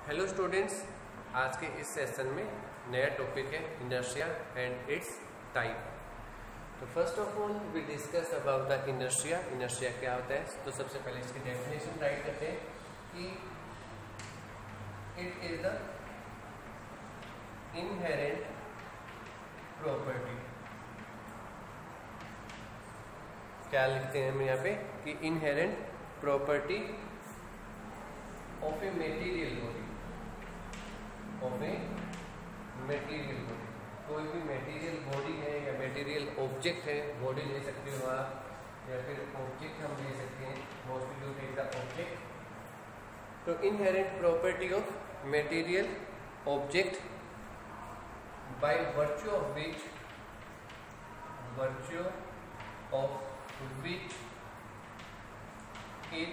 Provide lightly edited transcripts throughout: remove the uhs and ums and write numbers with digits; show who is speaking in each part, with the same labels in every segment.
Speaker 1: Hello students, आज के इस सेशन में नया टॉपिक है इनर्शिया एंड इट्स टाइप। तो first of all we discuss about the inertia. Inertia क्या होता है? तो सबसे पहले इसकी डेफिनेशन राइट करते हैं कि it is the inherent property. क्या लिखते हैं हम यहाँ पे कि inherent property of a material body, of a material body. कोई भी मटेरियल बॉडी है या मटेरियल ऑब्जेक्ट है, बॉडी ले सकते हो आप या फिर ऑब्जेक्ट हम ले सकते हैं, mostly you take the object. तो inherent property of material object by virtue of which it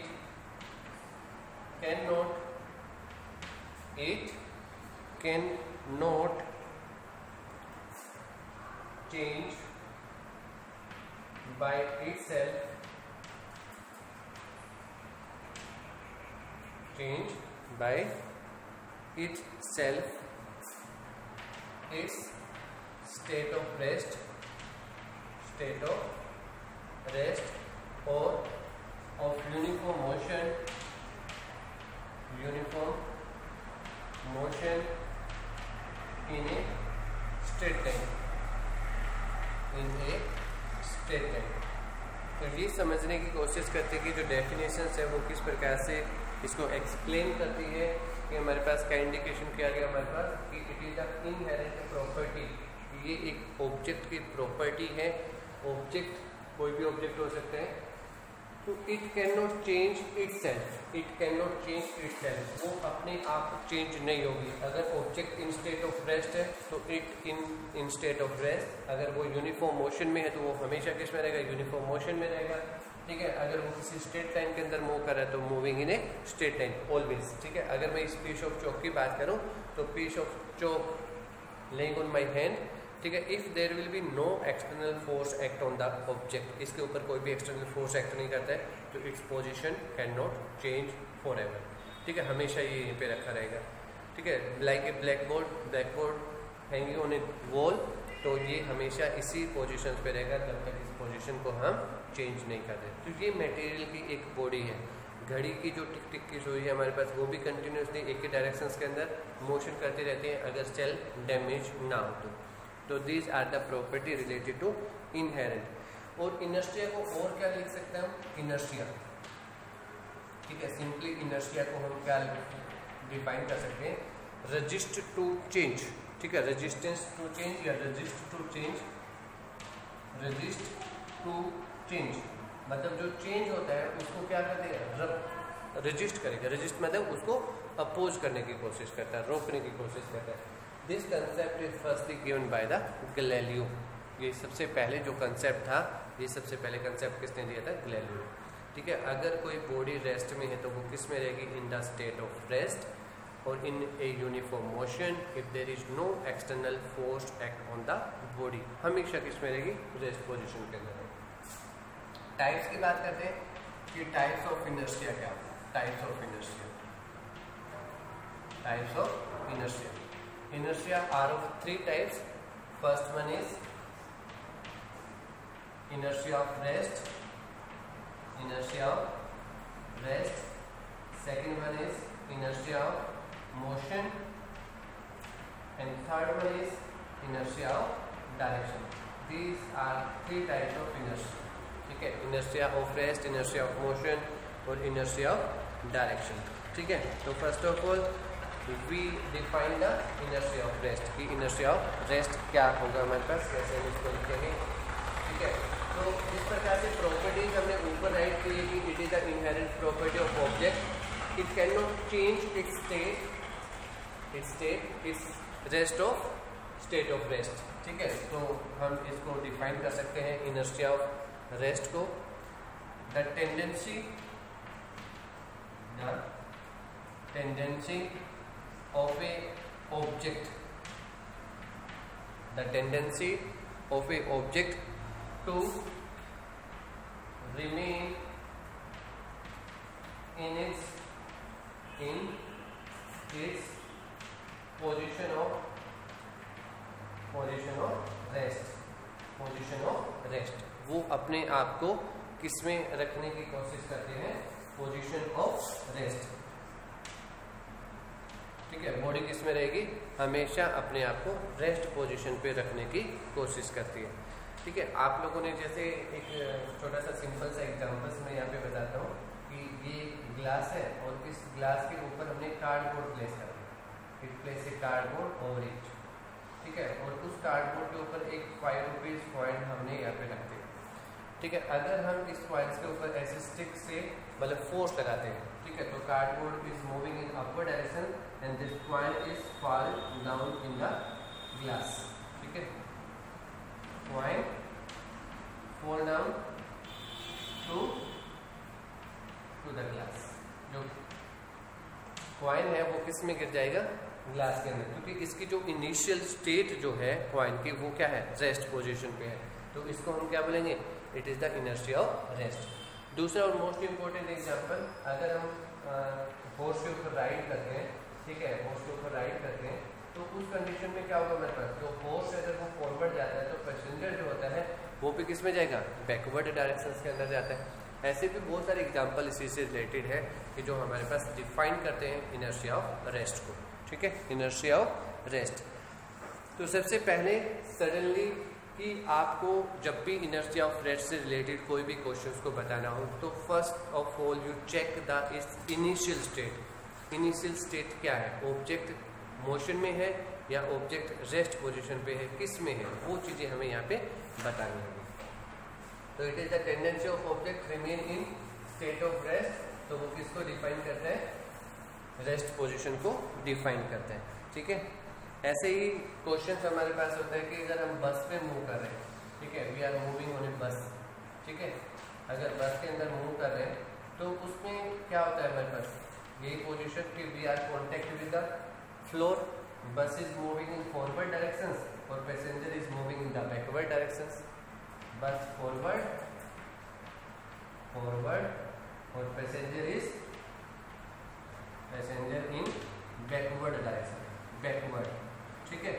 Speaker 1: cannot change by itself, its state of rest or of uniform motion in a straight line, तो ये समझने की कोशिश करते हैं कि जो डेफिनेशंस है वो किस प्रकार से इसको एक्सप्लेन करती है। कि हमारे पास क्या इंडिकेशन किया गया हमारे पास कि it is the inherent property, ये एक ऑब्जेक्ट की प्रॉपर्टी है। ऑब्जेक्ट कोई भी ऑब्जेक्ट हो सकते हैं। तो it can not change itself, वो अपने आप चेंज नहीं होगी। अगर object in state of rest है तो it in state of rest. अगर वो यूनिफॉर्म मोशन में है तो वो हमेशा किस में रहेगा? यूनिफॉर्म मोशन में रहेगा। ठीक है। अगर वो किसी स्ट्रेट लाइन के अंदर मूव कर रहा है तो moving in a straight line always. ठीक है। अगर मैं इस पीस ऑफ चॉक की बात करूँ तो piece of chalk laying on my hand, ठीक है, if there will be no external force act on the object, इसके ऊपर कोई भी एक्सटर्नल फोर्स एक्ट नहीं करता है तो its position can not change for ever. ठीक है, हमेशा ये यहीं पे रखा रहेगा। ठीक है, like a black board hanging on A wall, तो ये हमेशा इसी पोजीशन पे रहेगा जब तक इस पोजीशन को हम चेंज नहीं करते। तो ये मटेरियल की एक बॉडी है। घड़ी की जो टिक टिक की सुई है हमारे पास, वो भी कंटिन्यूसली एक ही डायरेक्शंस के अंदर मोशन करते रहते हैं अगर सेल डैमेज ना हो तो these are the property related to inherent. और इनर्शिया को और क्या लिख सकते हैं हम? इनर्शिया, ठीक है, सिंपली इनर्शिया को हम क्या डिफाइन कर सकते हैं? Resist to change. ठीक है, रेजिस्टेंस टू चेंज या रजिस्ट टू चेंज, मतलब जो चेंज होता है उसको क्या कहते हैं? रजिस्ट करेगा। रजिस्ट मतलब उसको अपोज करने की कोशिश करता है, रोकने की कोशिश करता है। This concept is firstly given by the Galileo. ये सबसे पहले जो कंसेप्ट था, ये सबसे पहले कंसेप्ट किसने दिया था? गैलीलियो। ठीक है, अगर कोई बॉडी रेस्ट में है तो वो किस में रहेगी? In the state of rest और in a uniform motion if there is no external force act on the body, हमेशा किस में रहेगी? रेस्ट पोजिशन के अंदर। टाइप्स की बात करते हैं कि टाइप्स ऑफ इनर्शिया क्या होता है? Types of inertia Inertia are of three types. First one is inertia of rest. Second one is inertia of motion, and third one is inertia of direction. These are three types of inertia. ठीक है, inertia of rest, inertia of motion और inertia of direction. ठीक है, तो first of all we define the inertia of rest कि inertia of rest क्या होगा हमारे पास, कैसे हम इसको लिखेंगे। ठीक है, तो इस प्रकार से प्रॉपर्टीज हमने ऊपर राइट की है कि it is the inherent property of object, it can not change it's rest of state of rest. ठीक है, तो हम इसको डिफाइन कर सकते हैं इनर्शिया ऑफ रेस्ट को। The tendency of a object, the tendency of a object to remain in its position of rest. वो अपने आप को किसमें रखने की कोशिश करते हैं? Position of rest. ठीक है, बॉडी किसमें रहेगी? हमेशा अपने आप को रेस्ट पोजीशन पे रखने की कोशिश करती है। ठीक है, आप लोगों ने जैसे एक छोटा सा सिंपल सा एग्जांपल्स मैं यहाँ पे बताता हूँ कि ये ग्लास है और इस ग्लास के ऊपर हमने कार्डबोर्ड प्लेस कर दिया। It place a cardboard over it. ठीक है, और उस कार्डबोर्ड के ऊपर एक 5 रुपीज़ कॉइन हमने यहाँ पे रख दिया। ठीक है, अगर हम इस कॉइन्स के ऊपर ऐसे स्टिक से मतलब फोर्स लगाते हैं, ठीक है, तो cardboard is moving in upward direction and this coin is fall down in the glass. ठीक है, coin fall down to the glass. जो कॉइन है वो किस में गिर जाएगा? ग्लास के अंदर, क्योंकि इसकी जो इनिशियल स्टेट जो है कॉइन की वो क्या है? रेस्ट पोजीशन पे है। तो इसको हम क्या बोलेंगे? It is the inertia of rest. दूसरा और मोस्ट इंपॉर्टेंट एग्जांपल, अगर हम हॉर्स के ऊपर राइड करते हैं, ठीक है, हॉर्स के ऊपर राइड करते हैं, तो उस कंडीशन में क्या होगा हमारे पास? जो हॉर्स अगर वो फॉरवर्ड जाता है तो पैसेंजर जो होता है वो भी किस में जाएगा? बैकवर्ड डायरेक्शन के अंदर जाता है। ऐसे भी बहुत सारे एग्जाम्पल इसी से रिलेटेड है कि जो हमारे पास डिफाइन करते हैं इनर्शिया ऑफ रेस्ट को। ठीक है, इनर्शिया ऑफ रेस्ट। तो सबसे पहले सडनली कि आपको जब भी इनर्शिया ऑफ रेस्ट से रिलेटेड कोई भी क्वेश्चंस को बताना हो तो first of all you check the initial state. Initial state क्या है? ऑब्जेक्ट मोशन में है या ऑब्जेक्ट रेस्ट पोजीशन पे है, किस में है? वो चीज़ें हमें यहाँ पे बतानी होगी। तो it is the tendency of object remain in state of rest. तो वो किसको डिफाइन करता है? रेस्ट पोजीशन को डिफाइन करते हैं। ठीक है, ऐसे ही क्वेश्चन हमारे पास होता है कि अगर हम बस पे मूव कर रहे हैं, ठीक है, वी आर मूविंग ऑन ए बस। ठीक है, अगर बस के अंदर मूव कर रहे हैं तो उसमें क्या होता है हमारे पास? यही पोजीशन कि we are contact with the floor, bus is moving in forward directions और passenger is moving in the backward directions. Bus forward और passenger in backward direction, backward. ठीक है,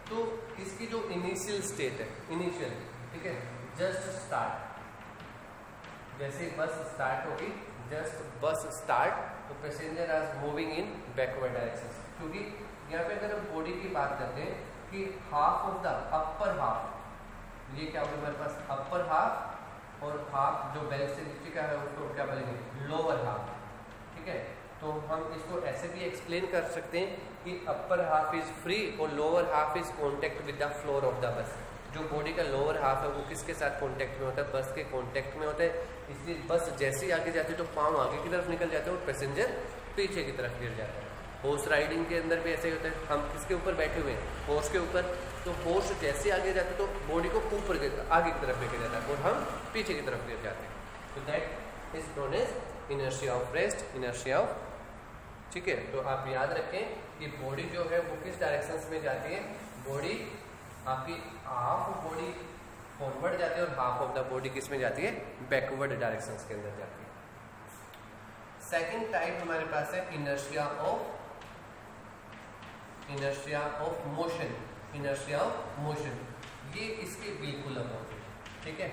Speaker 1: तो इसकी जो इनिशियल स्टेट है, इनिशियल, ठीक है, जस्ट स्टार्ट, जैसे बस स्टार्ट होगी, जस्ट बस स्टार्ट, तो passenger are moving in backward direction. क्योंकि यहाँ पे अगर हम बॉडी की बात करते हैं कि half of the upper half, ये क्या होगा हमारे पास? अपर हाफ, और हाफ जो बेल्ट से नीचे का है उसको क्या बोलेंगे? Lower half. ठीक है, तो हम इसको ऐसे भी एक्सप्लेन कर सकते हैं कि अपर हाफ इज फ्री और lower half is contact with the floor of the bus. जो बॉडी का लोअर हाफ है वो किसके साथ कॉन्टेक्ट में होता है? बस के कॉन्टेक्ट में होता है। इसलिए बस जैसे ही आगे जाती है तो पाँव आगे की तरफ निकल जाते हैं और पैसेंजर पीछे की तरफ गिर जाता है। हॉर्स राइडिंग के अंदर भी ऐसे ही होता है। हम किसके ऊपर बैठे हुए हैं? हॉर्स के ऊपर। तो हॉर्स जैसे आगे जाते तो बॉडी को ऊपर आगे की तरफ लेके जाता है और हम पीछे की तरफ गिर जाते हैं। तो that is known as inertia of rest, inertia of. ठीक है, तो आप याद रखें कि बॉडी जो है वो किस डायरेक्शंस में जाती है? बॉडी आपकी हाफ बॉडी फॉरवर्ड जाती है और हाफ ऑफ द बॉडी किस में जाती है? बैकवर्ड डायरेक्शंस के अंदर जाती है। सेकंड टाइप हमारे पास है inertia of motion. Inertia of motion ये इसके बिल्कुल अपोजिट है। ठीक है,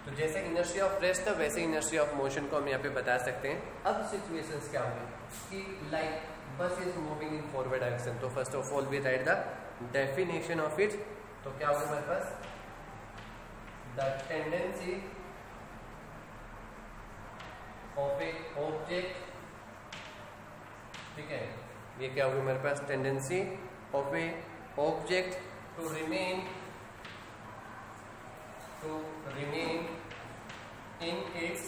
Speaker 1: तो जैसे इनर्शिया ऑफ रेस्ट था वैसे इनर्शिया ऑफ मोशन को हम यहाँ पे बता सकते हैं। अब सिचुएशंस क्या होंगे कि like bus is moving in forward direction, तो first of all we write the definition of it. तो क्या होगा हमारे पास? The tendency of a object, ठीक है, ये क्या होगा हमारे पास? Tendency of a object to remain in its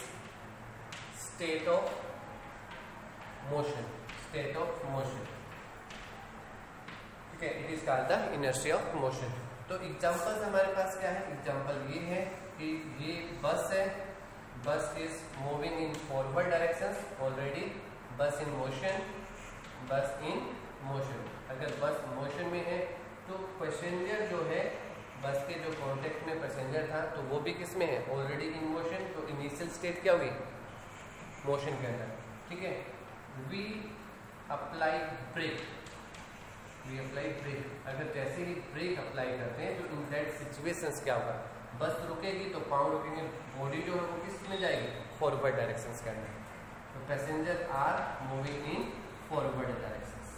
Speaker 1: state of motion, ठीक है, it is called the inertia of motion. तो एग्जांपल्स हमारे पास क्या है? एग्जांपल ये है कि ये बस है, बस is moving in forward direction, already बस इन मोशन, बस इन मोशन। अगर बस मोशन में है तो पैसेंजर जो है बस के जो कॉन्टेक्ट में पैसेंजर था तो वो भी किस में है? Already in motion. तो इनिशियल स्टेट क्या होगी? मोशन के अंदर। ठीक है, we apply brake, we apply brake. अगर जैसे ही ब्रेक अप्लाई करते हैं तो इन दैट सिचुएशंस क्या होगा, बस रुकेगी तो पाँव रुकेंगे, बॉडी जो है वो किस में जाएगी, फॉरवर्ड डायरेक्शंस के अंदर। तो passenger are moving in forward directions,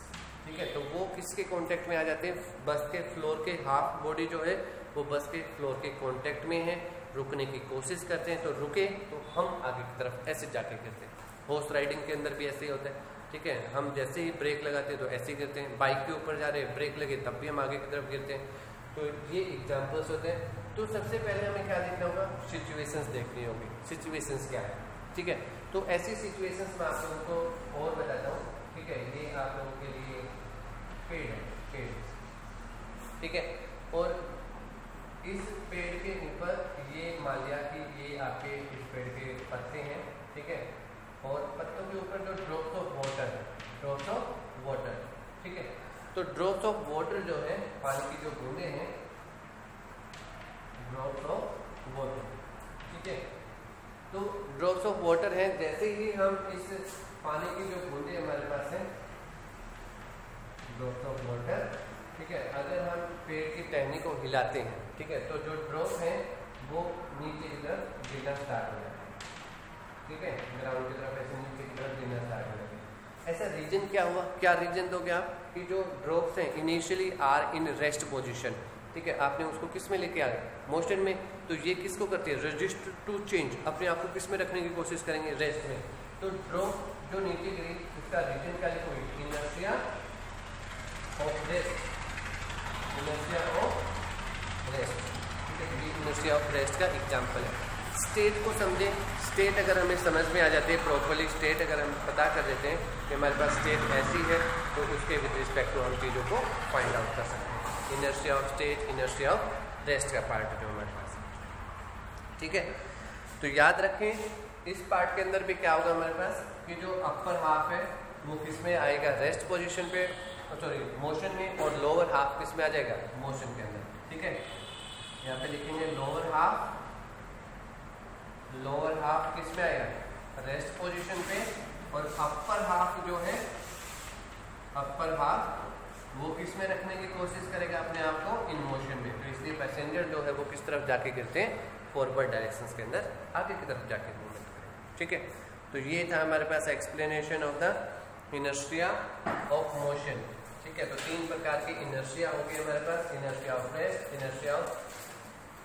Speaker 1: ठीक है। तो वो किसके कांटेक्ट में आ जाते हैं, बस के फ्लोर के हाफ बॉडी जो है वो बस के फ्लोर के कांटेक्ट में है, रुकने की कोशिश करते हैं तो रुके, तो हम आगे की तरफ ऐसे जाके गिरते हैं। हॉर्स राइडिंग के अंदर भी ऐसे ही होता है, ठीक है। हम जैसे ही ब्रेक लगाते हैं तो ऐसे ही गिरते हैं, बाइक के ऊपर जा रहे हैं ब्रेक लगे तब भी हम आगे की तरफ गिरते हैं। तो ये एग्जाम्पल्स होते हैं। तो सबसे पहले हमें क्या देखना होगा, सिचुएशंस देखनी होगी, सिचुएशंस क्या है, ठीक है। तो ऐसी सिचुएशंस मैं आप लोगों को और बताता हूँ, ठीक है। ये आप लोगों के लिए पेड़ है, पेड़, ठीक है। और इस पेड़ के ऊपर ये मान लिया कि ये आपके इस पेड़ के पत्ते हैं, ठीक है। और पत्तों के ऊपर जो ड्रॉप्स ऑफ वाटर है, ड्रॉप्स ऑफ वाटर, ठीक है। तो ड्रॉप्स ऑफ वाटर जो है, पानी की जो बूंदे हैं, ड्रॉप्स ऑफ वाटर, ठीक है। तो ड्रॉप्स ऑफ वाटर है, जैसे ही हम इस पानी की जो बूंदे हमारे पास है, ड्रॉप्स ऑफ वाटर, ठीक है। अगर हम पेड़ की टहनी को हिलाते हैं, ठीक है, तो जो ड्रॉप है वो नीचे की तरफ गिरना स्टार्ट हो जाता है, ठीक है। ग्राउंड की तरफ ऐसे नीचे की तरफ गिरना स्टार्ट हो जाता है। ऐसा रीजन क्या हुआ, क्या रीजन दोगे आप, कि जो ड्रॉप्स हैं initially are in rest position, ठीक है। आपने उसको किस में लेके आ गए, मोशन में। तो ये किसको करती है, रजिस्ट टू चेंज, अपने आप को किस में रखने की कोशिश करेंगे, रेस्ट में। तो ड्रॉप जो नीचे गिरी उसका रीजन क्या लिखोगे, inertia of rest, inertia of rest, ठीक है। ये इनर्शिया ऑफ रेस्ट का एग्जाम्पल है। स्टेट को समझें, स्टेट अगर हमें समझ में आ जाती है प्रॉपरली, स्टेट अगर हम पता कर देते हैं कि हमारे पास स्टेट ऐसी है, तो उसके विद रिस्पेक्ट टू हम चीज़ों को फाइंड आउट कर सकते हैं। Inertia of state, inertia of rest का पार्ट जो हमारे पास है, ठीक है। तो याद रखें इस पार्ट के अंदर भी क्या होगा हमारे पास, कि जो अपर हाफ है वो किस में आएगा, रेस्ट पोजीशन पे, सॉरी मोशन में, और लोअर हाफ किस में आ जाएगा, मोशन के अंदर, ठीक है। यहाँ पे लिखेंगे लोअर हाफ, लोअर हाफ किस में आएगा, रेस्ट पोजीशन पे, और अपर हाफ जो है, अपर हाफ वो किस में रखने की कोशिश करेगा अपने आप को, इन मोशन में। तो इसलिए पैसेंजर जो है वो किस तरफ जाके गिरते हैं, फॉरवर्ड डायरेक्शंस के अंदर आगे की तरफ जाके मूवमेंट करें, ठीक है। तो ये था हमारे पास explanation of the inertia of motion, ठीक है। तो तीन प्रकार की इनर्शिया होगी हमारे पास, inertia of rest, inertia of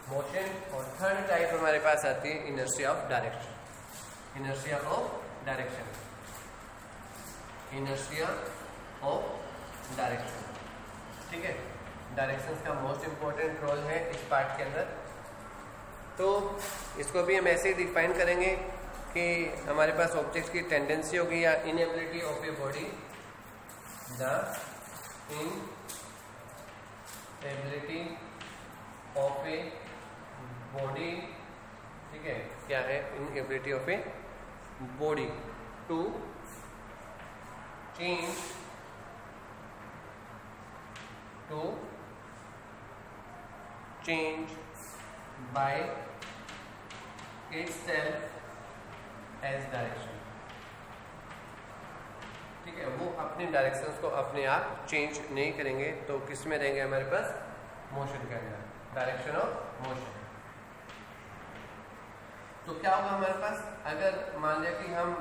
Speaker 1: motion, और थर्ड टाइप हमारे पास आती है inertia of direction, inertia of direction, inertia of direction, ठीक है। डायरेक्शंस का मोस्ट इंपॉर्टेंट रोल है इस पार्ट के अंदर। तो इसको भी हम ऐसे ही डिफाइन करेंगे कि हमारे पास ऑब्जेक्ट की टेंडेंसी होगी या inability of a body, the inability of a body, ठीक है। क्या है, inability of a body to change, to change by itself as direction, ठीक है। वो अपनी डायरेक्शंस को अपने आप चेंज नहीं करेंगे, तो किस में रहेंगे हमारे पास, मोशन के अंदर, डायरेक्शन ऑफ मोशन। तो क्या होगा हमारे पास, अगर मान लिया कि हम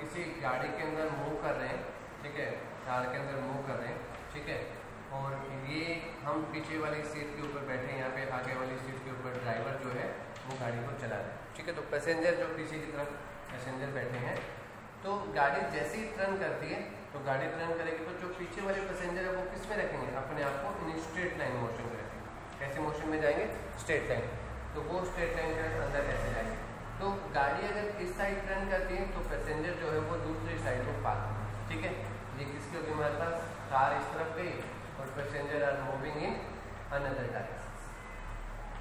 Speaker 1: किसी गाड़ी के अंदर मूव कर रहे हैं, ठीक है, कार के अंदर मूव कर रहे हैं, ठीक है, और ये हम पीछे वाली सीट के ऊपर बैठे हैं, यहाँ पे आगे वाली सीट के ऊपर ड्राइवर जो है वो गाड़ी को चला रहे हैं, ठीक है। तो पैसेंजर जो पीछे की तरफ पैसेंजर बैठे हैं, तो गाड़ी जैसे ही टर्न करती है, तो गाड़ी टर्न करेगी तो जो पीछे वाले पैसेंजर है वो किस में रखेंगे, अपने आप को इन स्ट्रेट लाइन मोशन में रखेंगे। कैसे मोशन में जाएंगे, स्ट्रेट लाइन, तो वो स्ट्रेट लाइन के अंदर ऐसे जाएंगे। तो गाड़ी अगर इस साइड टर्न करती है तो पैसेंजर जो है वो दूसरी साइड में पास होगा, ठीक है। ये किसकी होगी हमारे पास, कार इस तरफ गई और passenger are moving in another direction,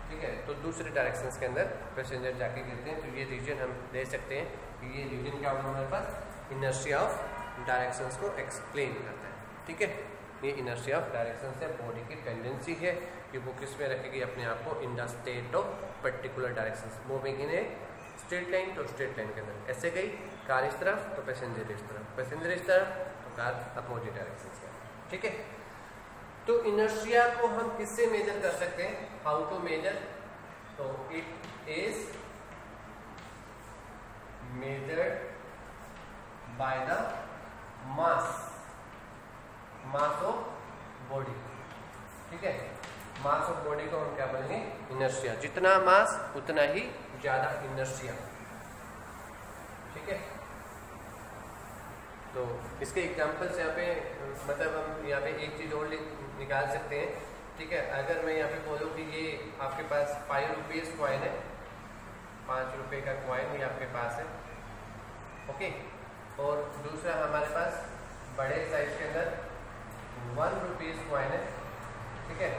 Speaker 1: ठीक है। तो दूसरे डायरेक्शंस के अंदर पैसेंजर जाके गिरते हैं। तो ये रीजन हम ले सकते हैं कि ये रीजन क्या होगा हमारे पास, इनर्शिया ऑफ डायरेक्शंस को एक्सप्लेन करता है, ठीक है। ये इनर्शिया ऑफ डायरेक्शन से बॉडी की टेंडेंसी है कि वो किस में रखेगी अपने आप को, इन the state of particular directions, moving in a straight line. तो स्ट्रेट लाइन के अंदर ऐसे गई कार इस तरफ तो पैसेंजर इस तरफ, पैसेंजर इस तरफ तो कार अपोजिट डायरेक्शन से। ठीक है, तो इनर्शिया को हम किससे मेजर कर सकते हैं, हाउ टू मेजर, तो it is measured by the mass of body. ठीक है, मास ऑफ बॉडी को हम क्या बोलेंगे, इनर्शिया। जितना मास उतना ही ज्यादा इनर्शिया। ठीक है, तो इसके एग्जांपल्स यहाँ पे मतलब हम यहाँ पे एक चीज और निकाल सकते हैं। ठीक है, अगर मैं यहाँ पे बोलूँ कि ये आपके पास 5 रुपीज कॉइन है, 5 रुपए का कॉइन ये आपके पास है, ओके, और दूसरा हमारे पास बड़े साइज के अंदर 1 रुपीज कॉइन है। ठीक है,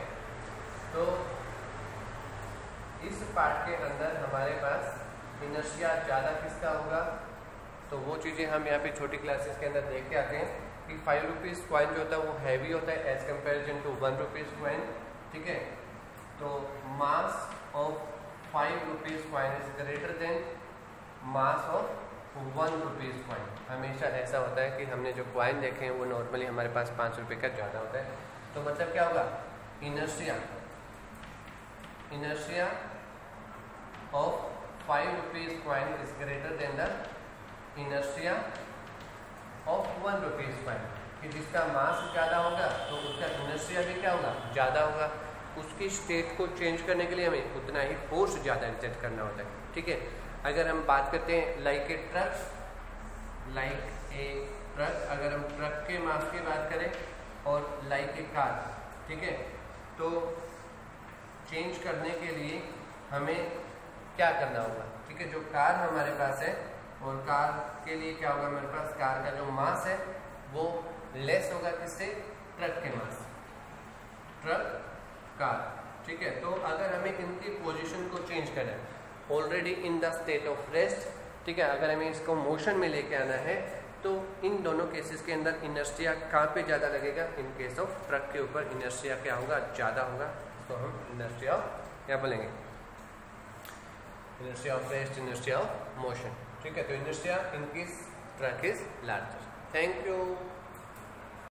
Speaker 1: तो इस पार्ट के अंदर हमारे पास इनर्शिया ज़्यादा किसका होगा, तो वो चीज़ें हम यहाँ पे छोटी क्लासेस के अंदर देख के आते हैं कि 5 रुपीज़ कॉइन जो होता है वो हैवी होता है as comparison to 1 rupees coin. ठीक है, तो mass of 5 rupees coin is greater than mass of 1 rupees coin. हमेशा ऐसा होता है कि हमने जो कॉइन देखे हैं वो नॉर्मली हमारे पास 5 रुपये का ज़्यादा होता है। तो मतलब क्या होगा, inertia of 5 rupees coin is greater then the inertia of 1 rupees coin. कि जिसका मास ज़्यादा होगा तो उसका इनर्शिया भी क्या होगा, ज़्यादा होगा। उसकी स्टेट को चेंज करने के लिए हमें उतना ही फोर्स ज़्यादा एक्सर्ट करना होता है। ठीक है, अगर हम बात करते हैं लाइक ए ट्रक, अगर हम ट्रक के मास की बात करें और लाइक ए कार, ठीक है, तो चेंज करने के लिए हमें क्या करना होगा। ठीक है, जो कार हमारे पास है और कार के लिए क्या होगा, हमारे पास कार का जो मास है वो लेस होगा किससे, ट्रक के मास, ट्रक कार। ठीक है, तो अगर हमें इनकी पोजीशन को चेंज करना है already in the state of rest, ठीक है, अगर हमें इसको मोशन में लेके आना है तो इन दोनों केसेस के अंदर इनर्शिया कहाँ पे ज़्यादा लगेगा, इन केस ऑफ ट्रक के ऊपर इनर्शिया क्या होगा, ज़्यादा होगा। तो हम इनर्शिया क्या बोलेंगे, inertia of rest, inertia of motion. ठीक है, तो inertia in case truck is larger. Thank you.